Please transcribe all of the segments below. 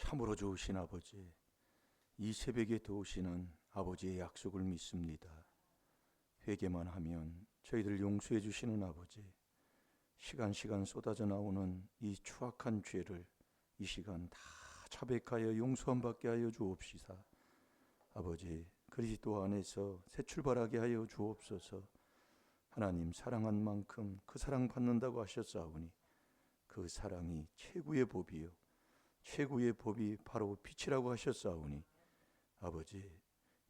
참으로 좋으신 아버지, 이 새벽에 도우시는 아버지의 약속을 믿습니다. 회개만 하면 저희들 용서해 주시는 아버지, 시간 쏟아져 나오는 이 추악한 죄를 이 시간 다 자백하여 용서함 받게 하여 주옵시사. 아버지, 그리스도 안에서 새 출발하게 하여 주옵소서. 하나님 사랑한 만큼 그 사랑 받는다고 하셨사오니 그 사랑이 최고의 법이요 최고의 법이 바로 빛이라고 하셨사오니 아버지,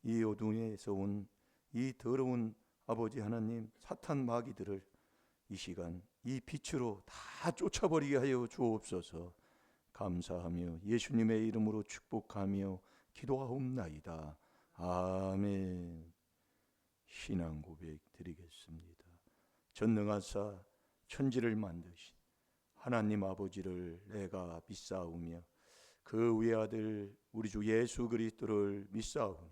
이 어둠에서 온 이 더러운 아버지 하나님 사탄 마귀들을 이 시간 이 빛으로 다 쫓아버리게 하여 주옵소서. 감사하며 예수님의 이름으로 축복하며 기도하옵나이다. 아멘. 신앙 고백 드리겠습니다. 전능하사 천지를 만드신 하나님 아버지를 내가 믿사오며 그 외아들 우리 주 예수 그리스도를 믿사오니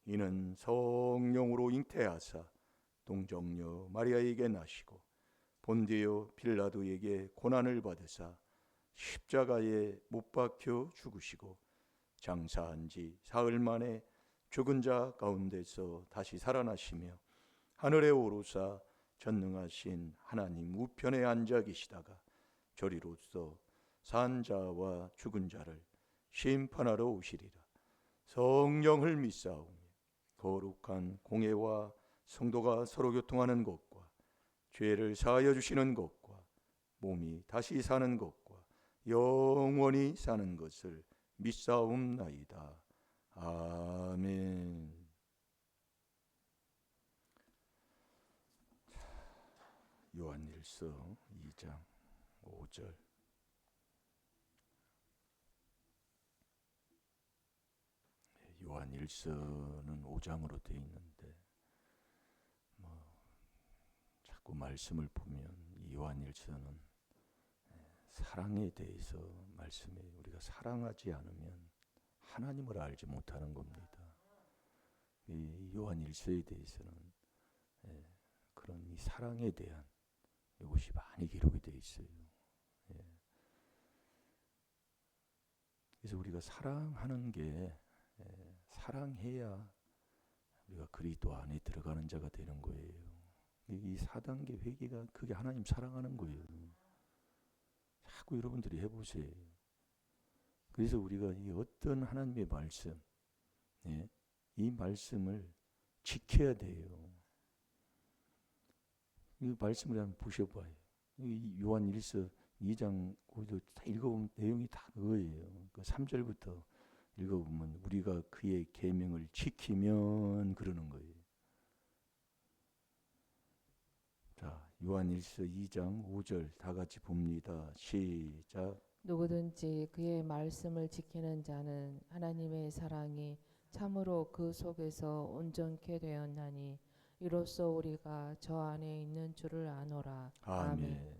이는 성령으로 잉태하사 동정녀 마리아에게 나시고 본디오 빌라도에게 고난을 받으사 십자가에 못 박혀 죽으시고 장사한 지 사흘 만에 죽은 자 가운데서 다시 살아나시며 하늘에 오르사 전능하신 하나님 우편에 앉아 계시다가 저리로서 산 자와 죽은 자를 심판하러 오시리라. 성령을 믿사오며 거룩한 공회와 성도가 서로 교통하는 것과 죄를 사하여 주시는 것과 몸이 다시 사는 것과 영원히 사는 것을 믿사옵나이다. 아멘. 요한일서 2장 5절. 요한일서는 5장으로 되어 있는데 자꾸 말씀을 보면 이 요한일서는 사랑에 대해서 말씀해. 우리가 사랑하지 않으면 하나님을 알지 못하는 겁니다. 이 요한일서에 대해서는 그런 이 사랑에 대한 이것이 많이 기록이 되어 있어요. 그래서 우리가 사랑하는 게 사랑해야 우리가 그리스도 안에 들어가는 자가 되는 거예요. 이 4단계 회개가 그게 하나님 사랑하는 거예요. 자꾸 여러분들이 해보세요. 그래서 우리가 이 어떤 하나님의 말씀, 이 말씀을 지켜야 돼요. 이 말씀을 한번 보셔봐요. 이 요한일서 2장 5절 다 읽어보면 내용이 다 그거예요. 그 3절부터 읽어보면 우리가 그의 계명을 지키면 그러는 거예요. 자, 요한일서 2장 5절 다 같이 봅니다. 시작. 누구든지 그의 말씀을 지키는 자는 하나님의 사랑이 참으로 그 속에서 온전케 되었나니 이로써 우리가 저 안에 있는 줄을 아노라. 아멘.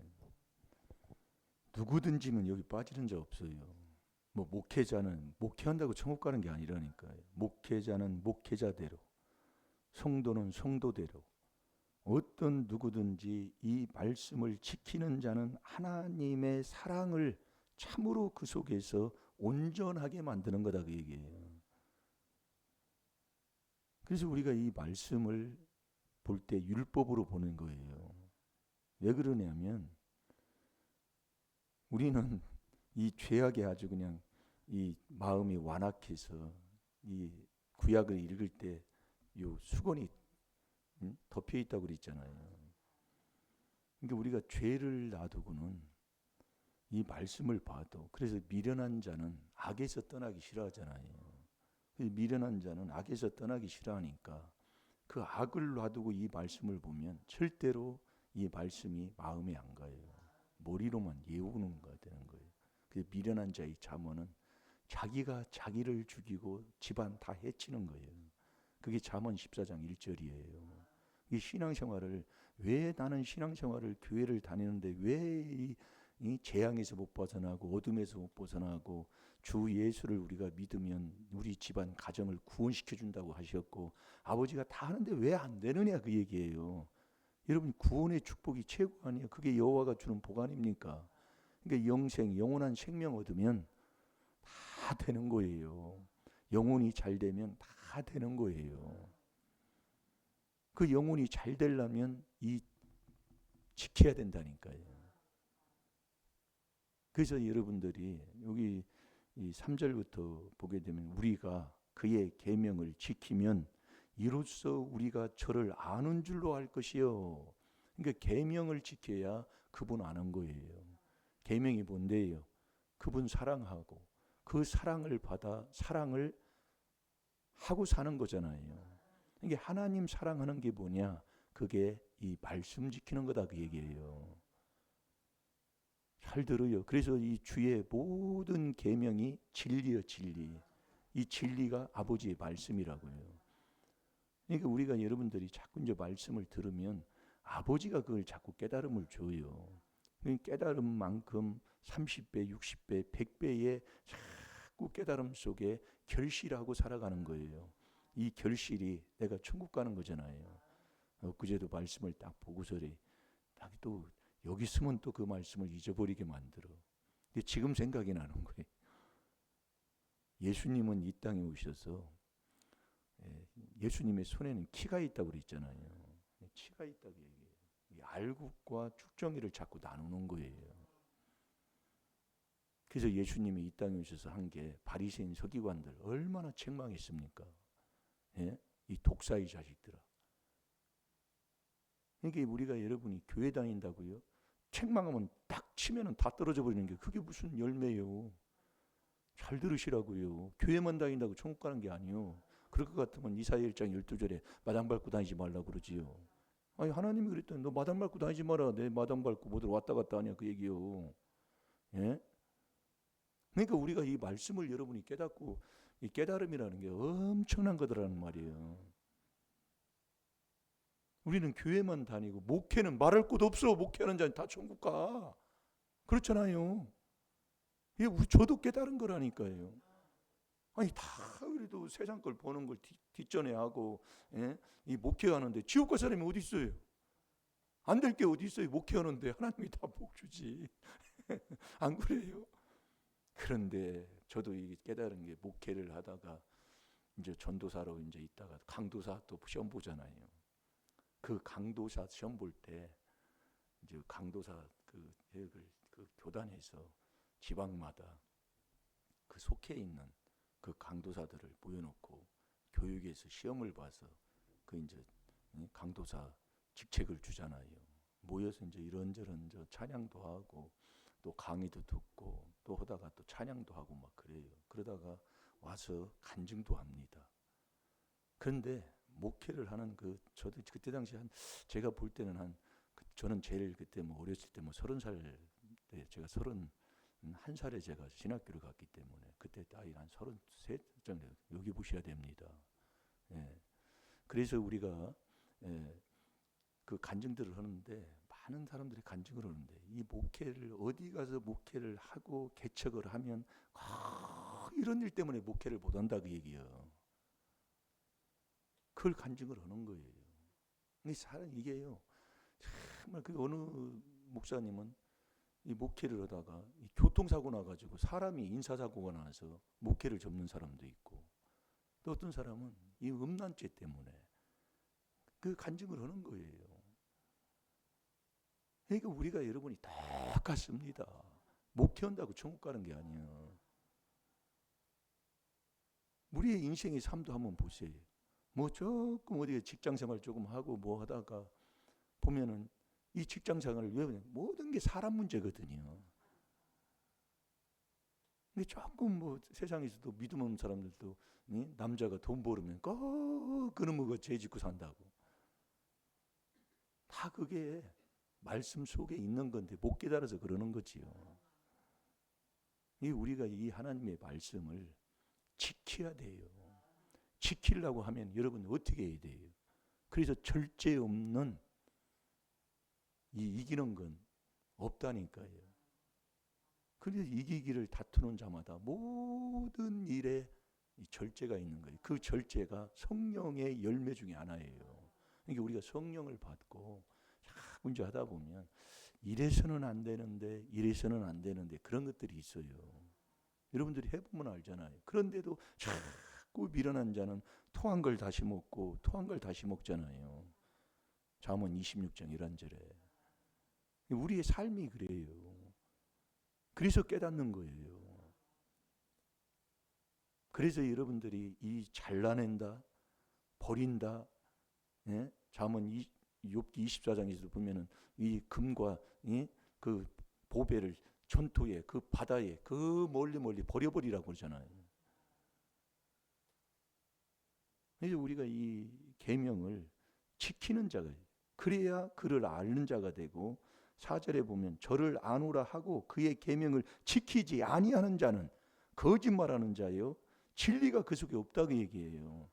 누구든지는 여기 빠지는 자 없어요. 뭐 목회자는 목회한다고 천국 가는 게 아니라니까요. 목회자는 목회자대로, 성도는 성도대로, 어떤 누구든지 이 말씀을 지키는 자는 하나님의 사랑을 참으로 그 속에서 온전하게 만드는 거다 그 얘기예요. 그래서 우리가 이 말씀을 볼 때 율법으로 보는 거예요. 왜 그러냐면 우리는 이 죄악에 아주 그냥 이 마음이 완악해서 이 구약을 읽을 때 요 수건이 덮여 있다고 그랬잖아요. 그러니까 우리가 죄를 놔두고는 이 말씀을 봐도, 그래서 미련한 자는 악에서 떠나기 싫어하잖아요. 미련한 자는 악에서 떠나기 싫어하니까 그 악을 놔두고 이 말씀을 보면 절대로 이 말씀이 마음에 안 가요. 머리로만 예우는 거 되는 거예요. 그 미련한 자의 잠언은 자기가 자기를 죽이고 집안 다 해치는 거예요. 그게 잠언 14장 1절이에요. 이 신앙생활을, 왜 나는 신앙생활을 교회를 다니는데 왜 이 재앙에서 못 벗어나고 어둠에서 못 벗어나고 주 예수를 우리가 믿으면 우리 집안 가정을 구원시켜 준다고 하셨고 아버지가 다 하는데 왜 안 되느냐 그 얘기예요. 여러분, 구원의 축복이 최고 아니에요? 그게 여호와가 주는 복 아닙니까? 그러니까 영생, 영원한 생명 얻으면 다 다 되는 거예요. 영혼이 잘 되면 다 되는 거예요. 그 영혼이 잘 되려면 이 지켜야 된다니까요. 그래서 여러분들이 여기 이 3절부터 보게 되면 우리가 그의 계명을 지키면 이로써 우리가 저를 아는 줄로 알 것이요. 그러니까 계명을 지켜야 그분 아는 거예요. 계명이 뭔데요? 그분 사랑하고 그 사랑을 받아 사랑을 하고 사는 거잖아요. 이게 하나님 사랑하는 게 뭐냐? 그게 이 말씀 지키는 거다 그 얘기예요. 잘 들어요. 그래서 이 주의 모든 계명이 진리요, 진리. 이 진리가 아버지의 말씀이라고요. 그러니까 우리가 여러분들이 자꾸 이제 말씀을 들으면 아버지가 그걸 자꾸 깨달음을 줘요. 깨달음만큼 30배, 60배, 100배의 자꾸 깨달음 속에 결실하고 살아가는 거예요. 이 결실이 내가 천국 가는 거잖아요. 그제도 말씀을 딱 보고서리 딱 또 여기 있으면 또 그 말씀을 잊어버리게 만들어. 근데 지금 생각이 나는 거예요. 예수님은 이 땅에 오셔서 예수님의 손에는 키가 있다고 그랬잖아요. 키가 있다고 얘기해요. 이 알국과 축정이를 자꾸 나누는 거예요. 그래서 예수님이 이 땅에 오셔서 한 게 바리새인 서기관들 얼마나 책망했습니까? 예? 이 독사의 자식들아. 그러니까 우리가 여러분이 교회 다닌다고요? 책망하면 딱 치면은 다 떨어져 버리는 게 그게 무슨 열매요? 잘 들으시라고요. 교회만 다닌다고 천국 가는 게 아니요. 그럴 것 같으면 이사야 1장 12절에 마당 밟고 다니지 말라고 그러지요. 아니 하나님이 그랬더니 너 마당 밟고 다니지 마라. 내 마당 밟고 뭐들 왔다 갔다 하냐 그 얘기요. 예? 그러니까 우리가 이 말씀을 여러분이 깨닫고 이 깨달음이라는 게 엄청난 거더라는 말이에요. 우리는 교회만 다니고 목회는 말할 곳 없어. 목회하는 자는 다 천국 가. 그렇잖아요. 이게 저도 깨달은 거라니까요. 아니 다 그래도 세상 걸 보는 걸 뒷전에 하고 예? 이 목회하는데 지옥 갈 사람이 어디 있어요? 안 될 게 어디 있어요? 목회하는데 하나님이 다 복 주지. 안 그래요? 그런데 저도 이 깨달은 게 목회를 하다가 이제 전도사로 이제 있다가 강도사 또 시험 보잖아요. 그 강도사 시험 볼 때 이제 강도사 그 교단에서 지방마다 그 속해 있는 그 강도사들을 모여놓고 교육에서 시험을 봐서 그 이제 강도사 직책을 주잖아요. 모여서 이제 이런저런 저 찬양도 하고 또 강의도 듣고 또 하다가 또 찬양도 하고 막 그래요. 그러다가 와서 간증도 합니다. 그런데 목회를 하는 저도 그때 당시 제가 볼 때는 저는 제일 그때 뭐 어렸을 때 뭐 30살 때 제가 31살에 제가 신학교를 갔기 때문에 그때 나이 한 33 정도 여기 보셔야 됩니다. 예. 그래서 우리가 그 간증들을 하는데 많은 사람들이 간증을 하는데 이 목회를 어디 가서 목회를 하고 개척을 하면 이런 일 때문에 목회를 못 한다 그 얘기예요. 그걸 간증을 하는 거예요. 이게요. 정말 그 어느 목사님은 이 목회를 하다가 이 교통사고 나가지고 사람이 인사사고가 나서 목회를 접는 사람도 있고 또 어떤 사람은 이 음란죄 때문에 그 간증을 하는 거예요. 그러니까 우리가 여러분이 똑같습니다. 목회한다고 천국 가는 게 아니에요. 우리의 인생의 삶도 한번 보세요. 뭐 조금 어디에 직장생활 조금 하고 뭐 하다가 보면은 이 직장생활을 왜 모든 게 사람 문제거든요. 근데 조금 뭐 세상에서도 믿음 없는 사람들도 남자가 돈 벌으면 꼭 그놈의 거 죄 짓고 산다고. 다 그게 말씀 속에 있는 건데 못 깨달아서 그러는 거지요. 우리가 이 하나님의 말씀을 지켜야 돼요. 지키려고 하면 여러분 어떻게 해야 돼요? 그래서 절제 없는 이기는 건 없다니까요. 그래서 이기기를 다투는 자마다 모든 일에 이 절제가 있는 거예요. 그 절제가 성령의 열매 중에 하나예요. 그러니까 우리가 성령을 받고 자꾸 이제 하다 보면 이래서는 안 되는데 이래서는 안 되는데 그런 것들이 있어요. 여러분들이 해보면 알잖아요. 그런데도 자꾸 미련한 자는 토한 걸 다시 먹고 토한 걸 다시 먹잖아요. 잠언 26장 11절에. 우리의 삶이 그래요. 그래서 깨닫는 거예요. 그래서 여러분들이 이 잘라낸다, 버린다, 예? 잠언 욥기 24장에서 보면은 이 금과 그 보배를 전토에 그 바다에 그 멀리 버려버리라고 그러잖아요. 그래서 우리가 이 계명을 지키는 자가, 그래야 그를 아는 자가 되고, 4절에 보면 저를 아노라 하고 그의 계명을 지키지 아니하는 자는 거짓말하는 자요 진리가 그 속에 없다고 얘기해요.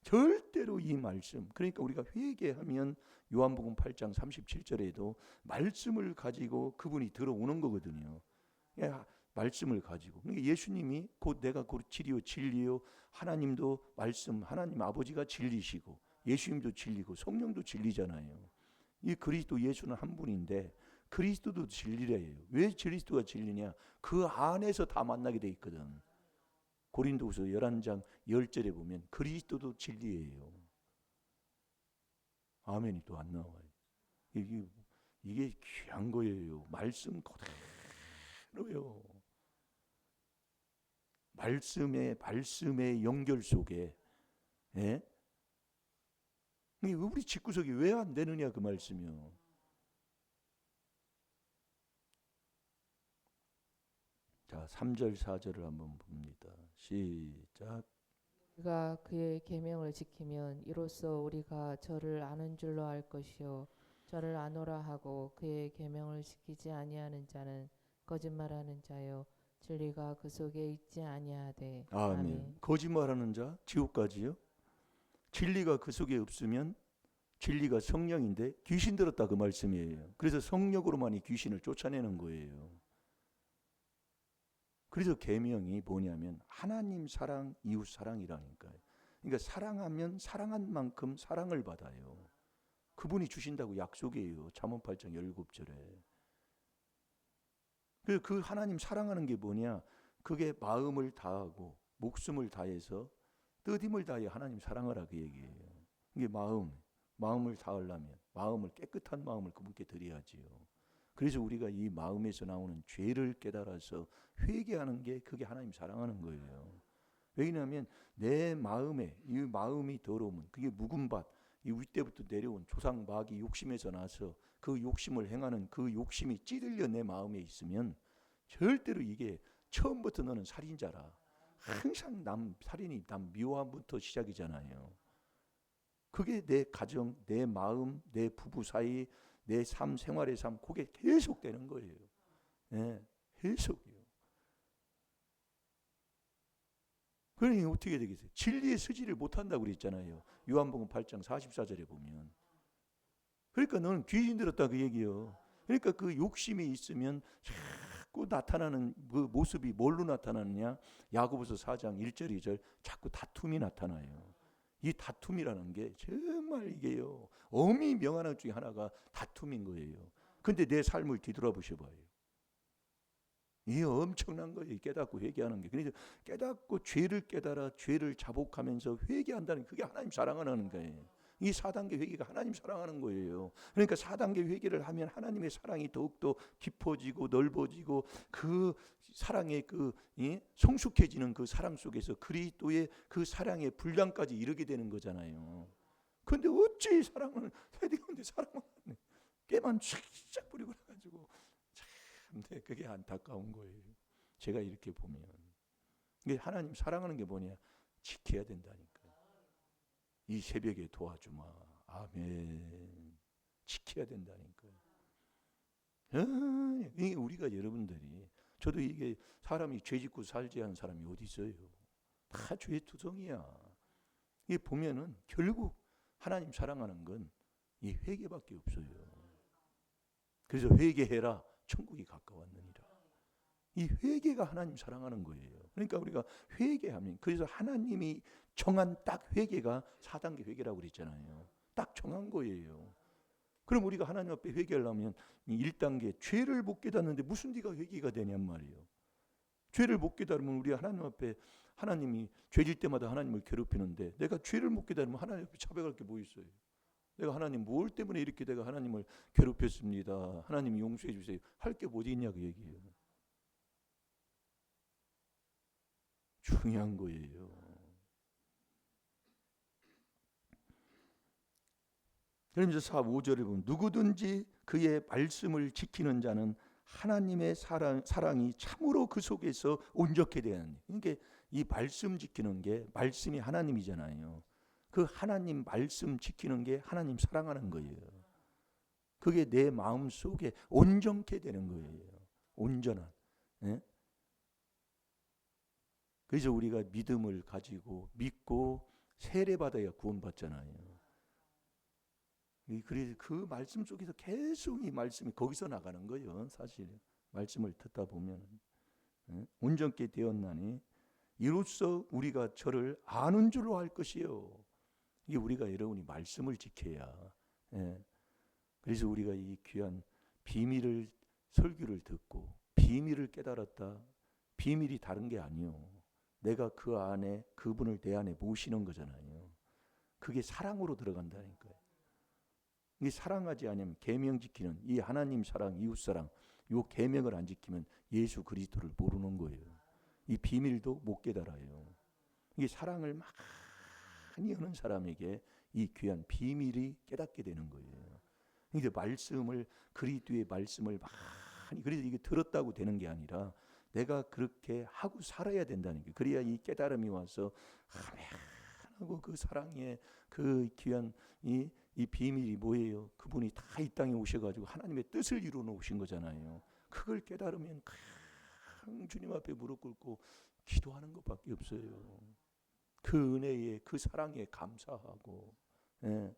절대로 이 말씀, 그러니까 우리가 회개하면 요한복음 8장 37절에도 말씀을 가지고 그분이 들어오는 거거든요. 말씀을 가지고. 그러니까 예수님이 곧 내가 곧 길이요 진리요, 하나님도 말씀, 하나님 아버지가 진리시고 예수님도 진리고 성령도 진리잖아요. 이 그리스도 예수는 한 분인데 그리스도도 진리래요. 왜 그리스도가 진리냐? 그 안에서 다 만나게 돼 있거든. 고린도후서 11장 10절에 보면 그리스도도 진리예요. 아멘이 또 안 나와요. 이게 귀한 거예요. 말씀 그대로요. 말씀의 연결 속에, 예? 우리 집구석이 왜 안 되느냐 그 말씀이요. 자, 3절 4절을 한번 봅니다. 시작. 우리가 그의 계명을 지키면 이로써 우리가 저를 아는 줄로 알 것이요 저를 아노라 하고 그의 계명을 지키지 아니하는 자는 거짓말하는 자요 진리가 그 속에 있지 아니하되. 아멘. 거짓말하는 자 지옥 가지요. 진리가 그 속에 없으면, 진리가 성령인데 귀신 들었다 그 말씀이에요. 그래서 성령으로만 이 귀신을 쫓아내는 거예요. 그래서 계명이 뭐냐면 하나님 사랑, 이웃 사랑이라니까요. 그러니까 사랑하면 사랑한 만큼 사랑을 받아요. 그분이 주신다고 약속이에요. 잠언 8장 17절에. 그 하나님 사랑하는 게 뭐냐? 그게 마음을 다하고 목숨을 다해서 뜻힘을 다해 하나님 사랑하라 그 얘기예요. 이게 마음을 다하려면 마음을, 깨끗한 마음을 그분께 드려야지요. 그래서 우리가 이 마음에서 나오는 죄를 깨달아서 회개하는 게 그게 하나님 사랑하는 거예요. 왜냐하면 내 마음에, 이 마음이 더러우면 그게 묵은 밭, 이 윗때부터 내려온 조상 마귀 욕심에서 나서 그 욕심을 행하는 그 욕심이 찌들려 내 마음에 있으면 절대로 이게 처음부터 너는 살인자라. 항상 살인이 남 미워함부터 시작이잖아요. 그게 내 가정, 내 마음, 내 부부 사이, 내 삶, 생활의 삶, 그게 계속되는 거예요. 네, 계속이요. 그러니 어떻게 되겠어요? 진리의 서지를 못한다고 그랬잖아요. 요한복음 8장 44절에 보면. 그러니까 너는 귀신 들었다 그 얘기요. 그러니까 그 욕심이 있으면 자꾸 나타나는 그 모습이 뭘로 나타나느냐? 야고보서 4장 1절 2절 자꾸 다툼이 나타나요. 이 다툼이라는 게 정말 이게요. 엄히 명하는 것 중에 하나가 다툼인 거예요. 근데 내 삶을 뒤돌아보셔 봐요. 이게 엄청난 거예요. 깨닫고 회개하는 게. 그래서 깨닫고 죄를 깨달아 죄를 자복하면서 회개한다는, 그게 하나님 사랑하는 거예요. 이 4단계 회개가 하나님 사랑하는 거예요. 그러니까 4단계 회개를 하면 하나님의 사랑이 더욱더 깊어지고 넓어지고 그 사랑의 성숙해지는 그 사랑 속에서 그리스도의 그 사랑의 분량까지 이르게 되는 거잖아요. 그런데 어찌 사랑을 회개하는데 사랑을 깨만 쫙쫙 뿌리고 가지고 참, 그게 안타까운 거예요. 제가 이렇게 보면 이게 하나님 사랑하는 게 뭐냐? 지켜야 된다니까. 이 새벽에 도와주마. 아멘. 지켜야 된다니까요. 이게 우리가 여러분들이, 저도 이게 사람이 죄 짓고 살지 않은 사람이 어디 있어요? 다 죄의 투성이야. 이게 보면은 결국 하나님 사랑하는 건 이 회개밖에 없어요. 그래서 회개해라, 천국이 가까웠느니라. 이 회개가 하나님 사랑하는 거예요. 그러니까 우리가 회개하면, 그래서 하나님이 정한 딱 회개가 4단계 회개라고 그랬잖아요. 딱 정한 거예요. 그럼 우리가 하나님 앞에 회개하려면 1단계 죄를 못 깨닫는데 무슨 네가 회개가 되냔 말이에요. 죄를 못 깨달으면 우리 하나님 앞에 하나님이 죄질 때마다 하나님을 괴롭히는데 내가 죄를 못 깨달으면 하나님 앞에 차별할 게 뭐 있어요? 내가 하나님 뭘 때문에 이렇게 내가 하나님을 괴롭혔습니다. 하나님 용서해 주세요. 할 게 뭐지 있냐 그 얘기예요. 중요한 거예요. 그러면서 4, 5절에 보면 누구든지 그의 말씀을 지키는 자는 하나님의 사랑이 참으로 그 속에서 온전케 되는. 그러니까 이 말씀 지키는 게 말씀이 하나님이잖아요. 그 하나님 말씀 지키는 게 하나님 사랑하는 거예요. 그게 내 마음 속에 온전케 되는 거예요. 온전한. 예? 그래서 우리가 믿음을 가지고 믿고 세례받아야 구원받잖아요. 그래서 그 말씀 속에서 계속 이 말씀이 거기서 나가는 거예요. 사실 말씀을 듣다 보면 온전케 되었나니 이로써 우리가 저를 아는 줄로 할 것이요. 이게 우리가 여러분이 말씀을 지켜야. 그래서 우리가 이 귀한 비밀을 설교를 듣고 비밀을 깨달았다. 비밀이 다른 게 아니요. 내가 그 안에 그분을 내 안에 모시는 거잖아요. 그게 사랑으로 들어간다니까요. 이 사랑하지 않으면 계명 지키는 이 하나님 사랑, 이웃 사랑, 요 계명을 안 지키면 예수 그리스도를 모르는 거예요. 이 비밀도 못 깨달아요. 이게 사랑을 많이 하는 사람에게 이 귀한 비밀이 깨닫게 되는 거예요. 이제 말씀을 그리스도의 말씀을 많이 그래서 이게 들었다고 되는 게 아니라 내가 그렇게 하고 살아야 된다는 게 그래야 이 깨달음이 와서 하고 그 사랑의 그 귀한 이 비밀이 뭐예요? 그분이 다 이 땅에 오셔가지고 하나님의 뜻을 이루어 놓으신 거잖아요. 그걸 깨달으면 주님 앞에 무릎 꿇고 기도하는 것밖에 없어요. 그 은혜에 그 사랑에 감사하고. 예.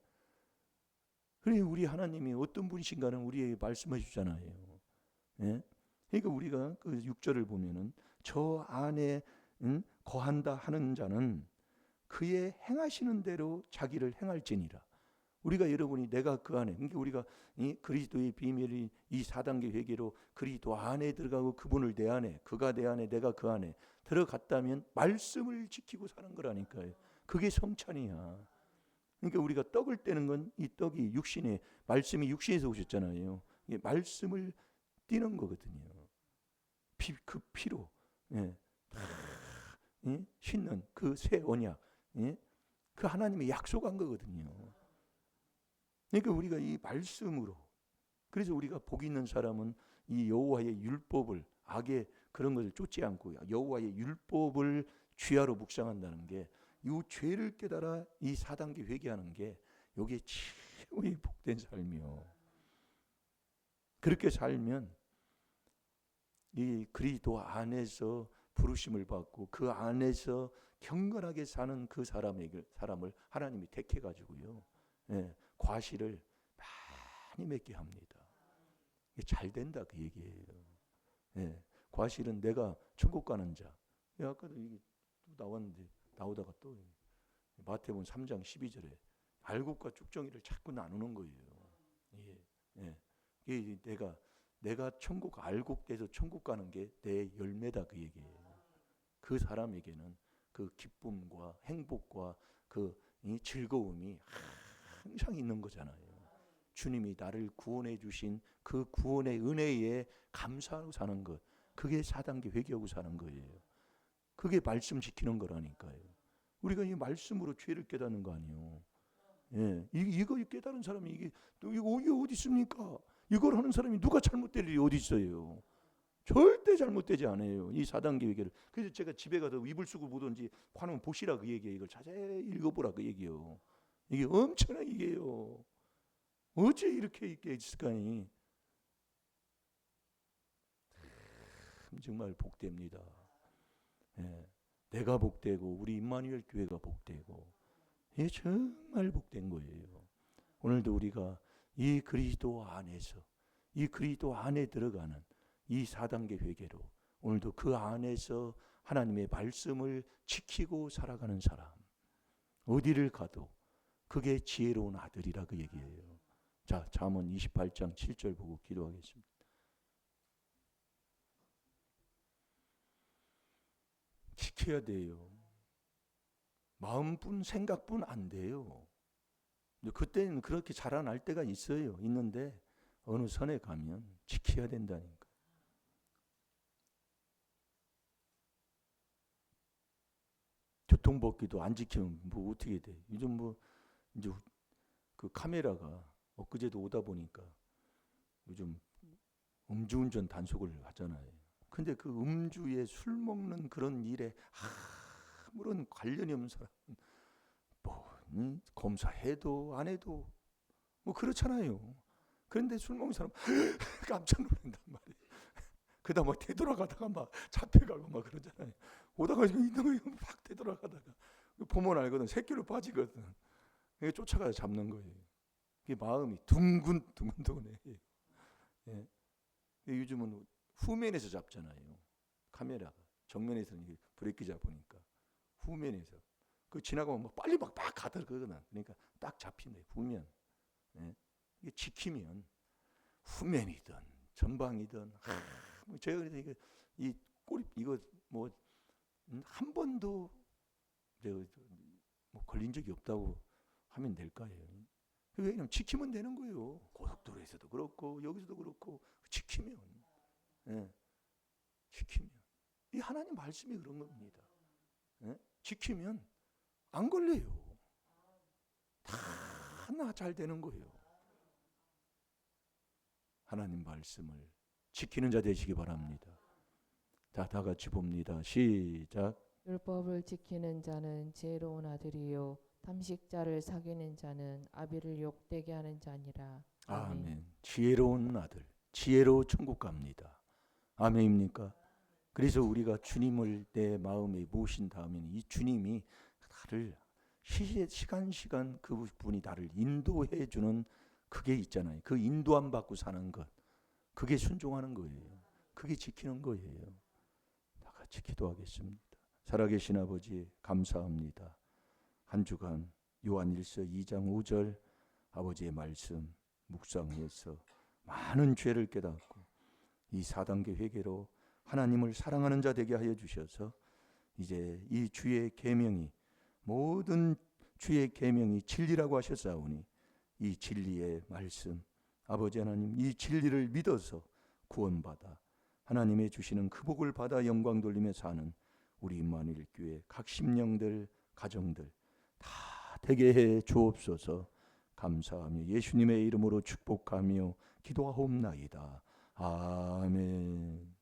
그래 우리 하나님이 어떤 분이신가는 우리에게 말씀해 주잖아요. 예? 그러니까 우리가 그 6절을 보면은 저 안에 거한다 하는 자는 그의 행하시는 대로 자기를 행할지니라. 우리가 여러분이 내가 그 안에 그러니까 우리가 이 그리스도의 비밀이 이 4단계 회개로 그리스도 안에 들어가고 그분을 내 안에 그가 내 안에 내가 그 안에 들어갔다면 말씀을 지키고 사는 거라니까요. 그게 성찬이야. 그러니까 우리가 떡을 떼는 건 이 떡이 육신의 말씀이 육신에서 오셨잖아요. 이게 말씀을 띠는 거거든요. 그 피로 신는 그 새 언약, 그 하나님의 약속한 거거든요. 그러니까 우리가 이 말씀으로 그래서 우리가 복 있는 사람은 이 여호와의 율법을 악의 그런 것을 쫓지 않고 여호와의 율법을 주야로 묵상한다는 게 이 죄를 깨달아 이 4단계 회개하는 게 이게 최고의 복된 삶이요. 그렇게 살면 이 그리스도 안에서 부르심을 받고 그 안에서 경건하게 사는 그 사람을 하나님이 택해 가지고요. 과실을 많이 맺게 합니다. 잘 된다 그 얘기예요. 과실은 내가 천국 가는 자. 아까도 이게 또 나왔는데 나오다가 또 마태복음 3장 12절에 알곡과 쭉정이를 자꾸 나누는 거예요. 이게 내가 천국 알곡돼서 천국 가는 게 내 열매다 그 얘기예요. 그 사람에게는 그 기쁨과 행복과 그 즐거움이 항상 있는 거잖아요. 주님이 나를 구원해 주신 그 구원의 은혜에 감사하고 사는 것. 그게 4단계 회개하고 사는 거예요. 그게 말씀 지키는 거라니까요. 우리가 이 말씀으로 죄를 깨닫는 거 아니에요. 이거 깨달은 사람이 이게 어디 있습니까? 이걸 하는 사람이 누가 잘못될 일이 어디 있어요? 절대 잘못되지 않아요. 이 4단계 회개를. 그래서 제가 집에 가서 이불 쓰고 보든지 화면 보시라 그 얘기예요. 이걸 자세히 읽어보라 그 얘기예요. 이게 엄청난 얘기예요. 어째 이렇게 있을까니? 정말 복됩니다. 내가 복되고 우리 임마누엘 교회가 복되고 이게 정말 복된 거예요. 오늘도 우리가 이 그리스도 안에서 이 그리스도 안에 들어가는 이 4단계 회개로 오늘도 그 안에서 하나님의 말씀을 지키고 살아가는 사람 어디를 가도 그게 지혜로운 아들이라 그 얘기예요. 자, 잠언 28장 7절 보고 기도하겠습니다. 지켜야 돼요. 마음뿐 생각뿐 안 돼요. 그때는 그렇게 자라날 때가 있어요. 있는데 어느 선에 가면 지켜야 된다니까. 교통법규도 안 지키면 뭐 어떻게 돼? 요즘 뭐 이제 그 카메라가 엊그제도 오다 보니까 요즘 음주운전 단속을 하잖아요. 근데 그 음주에 술 먹는 그런 일에 아무런 관련이 없는 사람 뭐 검사해도 안 해도 뭐 그렇잖아요. 그런데 술 먹는 사람 깜짝 놀란단 말이에요. 그러다 막 되돌아가다가 막 잡혀가고 막 그러잖아요. 오다가 이놈이 막 되돌아가다가 보면 알거든. 새끼로 빠지거든. 그게 쫓아가서 잡는 거예요. 그게 마음이 둥근둥근해. 예. 요즘은 후면에서 잡잖아요. 카메라가 정면에서는 이게 브레이크 잡으니까 후면에서 그 지나가면 막 빨리 막 가더라거든. 그러니까 딱 잡힌다. 후면. 예. 이게 지키면 후면이든 전방이든 뭐 제가 그래서 이거 이 꼬리 이거 뭐 한 번도 뭐 걸린 적이 없다고 하면 될까요? 왜냐면 지키면 되는 거예요. 고속도로에서도 그렇고 여기서도 그렇고 지키면, 예, 지키면 이 하나님 말씀이 그런 겁니다. 예? 지키면 안 걸려요. 다 하나 잘 되는 거예요. 하나님 말씀을 지키는 자 되시기 바랍니다. 다 같이 봅니다. 시작. 율법을 지키는 자는 지혜로운 아들이요 탐식자를 사귀는 자는 아비를 욕되게 하는 자니라. 아멘. 지혜로운 아들, 지혜로 천국 갑니다. 아멘입니까? 그래서 우리가 주님을 내 마음에 모신 다음에는 이 주님이 나를 시간 그분이 나를 인도해 주는 그게 있잖아요. 그 인도함 받고 사는 것, 그게 순종하는 거예요. 그게 지키는 거예요. 다 같이 기도하겠습니다. 살아계신 아버지 감사합니다. 한 주간 요한일서 2장 5절 아버지의 말씀 묵상해서 많은 죄를 깨닫고 이 4단계 회개로 하나님을 사랑하는 자 되게 하여 주셔서 이제 이 주의 계명이 모든 주의 계명이 진리라고 하셨사오니 이 진리의 말씀 아버지 하나님 이 진리를 믿어서 구원받아 하나님의 주시는 그 복을 받아 영광 돌리며 사는 우리 임마누엘 교회 각 심령들 가정들 다 되게 해 주옵소서. 감사하며 예수님의 이름으로 축복하며 기도하옵나이다. 아멘.